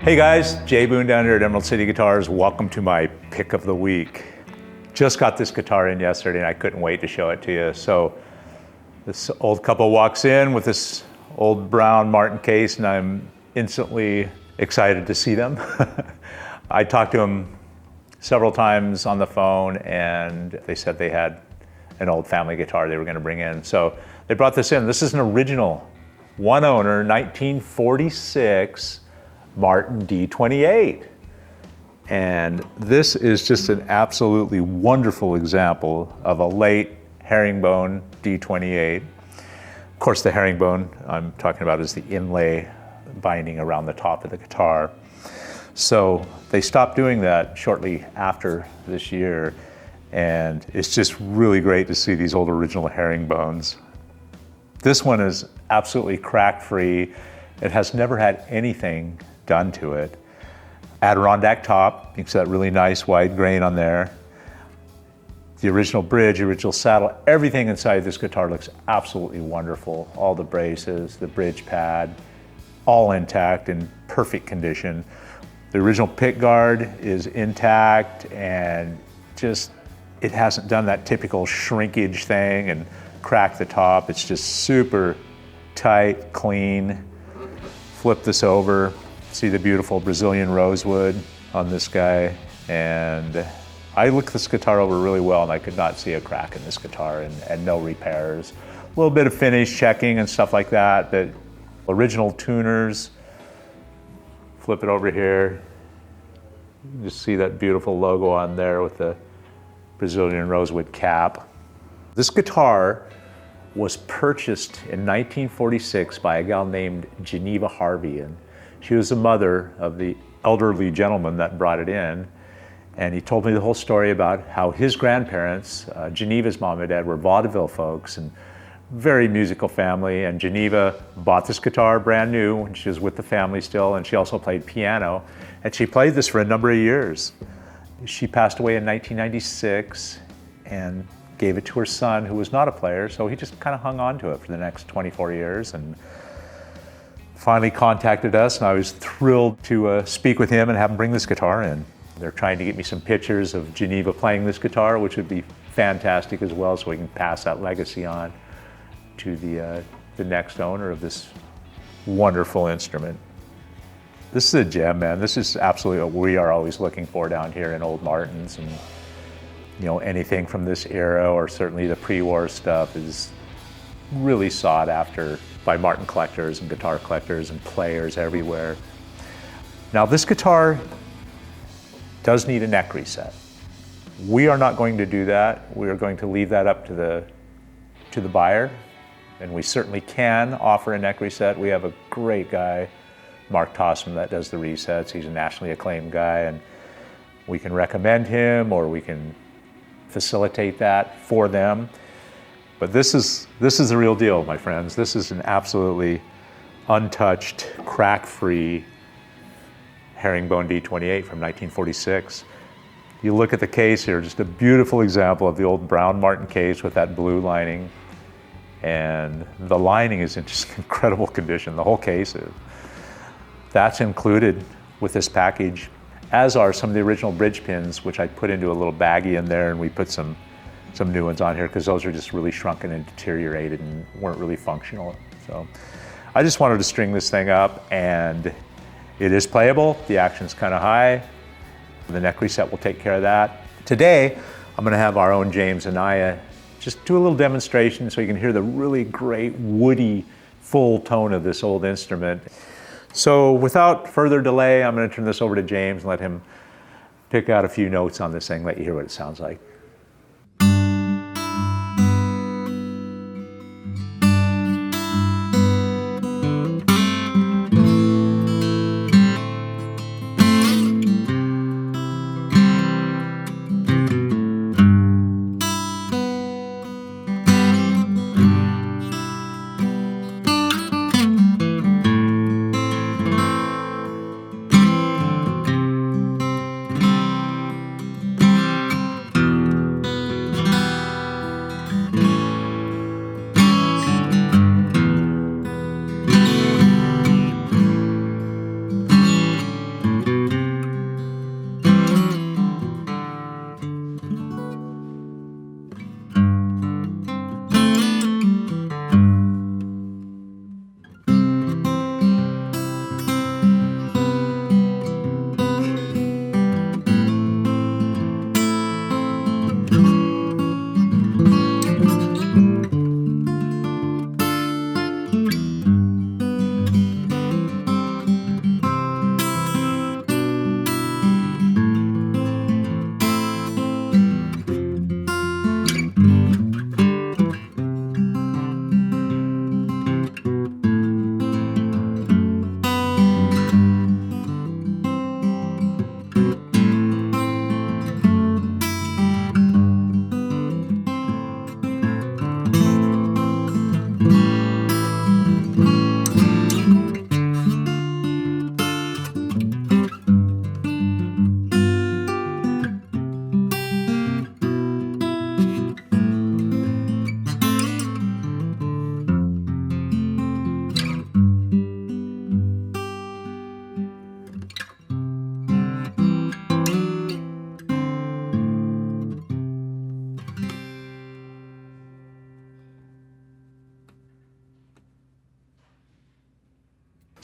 Hey guys, Jay Boone down here at Emerald City Guitars. Welcome to my pick of the week. Just got this guitar in yesterday and I couldn't wait to show it to you. So this old couple walks in with this old brown Martin case and I'm instantly excited to see them. I talked to them several times on the phone and they said they had an old family guitar they were going to bring in. So they brought this in. This is an original, one owner, 1946 Martin D-28. And this is just an absolutely wonderful example of a late herringbone D-28. Of course, the herringbone I'm talking about is the inlay binding around the top of the guitar. So they stopped doing that shortly after this year, and it's just really great to see these old original herringbones. This one is absolutely crack-free. It has never had anything done to it. Adirondack top, you can see that really nice wide grain on there. The original bridge, original saddle, everything inside this guitar looks absolutely wonderful. All the braces, the bridge pad, all intact in perfect condition. The original pick guard is intact and just, it hasn't done that typical shrinkage thing and cracked the top. It's just super tight, clean. Flip this over. See the beautiful Brazilian rosewood on this guy, and I looked this guitar over really well and I could not see a crack in this guitar and no repairs. A little bit of finish checking and stuff like that, but original tuners. Flip it over here. You can just see that beautiful logo on there with the Brazilian rosewood cap. This guitar was purchased in 1946 by a gal named Geneva Harvey, and she was the mother of the elderly gentleman that brought it in. And he told me the whole story about how his grandparents, Geneva's mom and dad, were vaudeville folks and very musical family. And Geneva bought this guitar brand new when she was with the family still, and she also played piano. And she played this for a number of years. She passed away in 1996 and gave it to her son, who was not a player, so he just kind of hung on to it for the next 24 years. And finally contacted us, and I was thrilled to speak with him and have him bring this guitar in. They're trying to get me some pictures of Geneva playing this guitar, which would be fantastic as well, so we can pass that legacy on to the next owner of this wonderful instrument. This is a gem, man. This is absolutely what we are always looking for down here in old Martins, and you know, anything from this era or certainly the pre-war stuff is really sought after by Martin collectors and guitar collectors and players everywhere. Now this guitar does need a neck reset. We are not going to do that. We are going to leave that up to the buyer, and we certainly can offer a neck reset. We have a great guy, Mark Tossman, that does the resets. He's a nationally acclaimed guy, and we can recommend him or we can facilitate that for them. But this is the real deal, my friends. This is an absolutely untouched, crack-free herringbone D-28 from 1946. You look at the case here, just a beautiful example of the old brown Martin case with that blue lining. And the lining is in just incredible condition, the whole case is. That's included with this package, as are some of the original bridge pins, which I put into a little baggie in there, and we put some new ones on here because those are just really shrunken and deteriorated and weren't really functional. So I just wanted to string this thing up, and it is playable. The action's kind of high. The neck reset will take care of that. Today, I'm gonna have our own James Anaya just do a little demonstration so you can hear the really great woody full tone of this old instrument. So without further delay, I'm gonna turn this over to James and let him pick out a few notes on this thing, let you hear what it sounds like.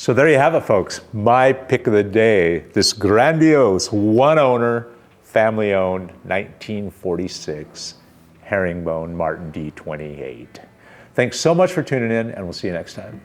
So there you have it, folks. My pick of the day, this grandiose one owner, family owned 1946 herringbone Martin D-28. Thanks so much for tuning in, and we'll see you next time.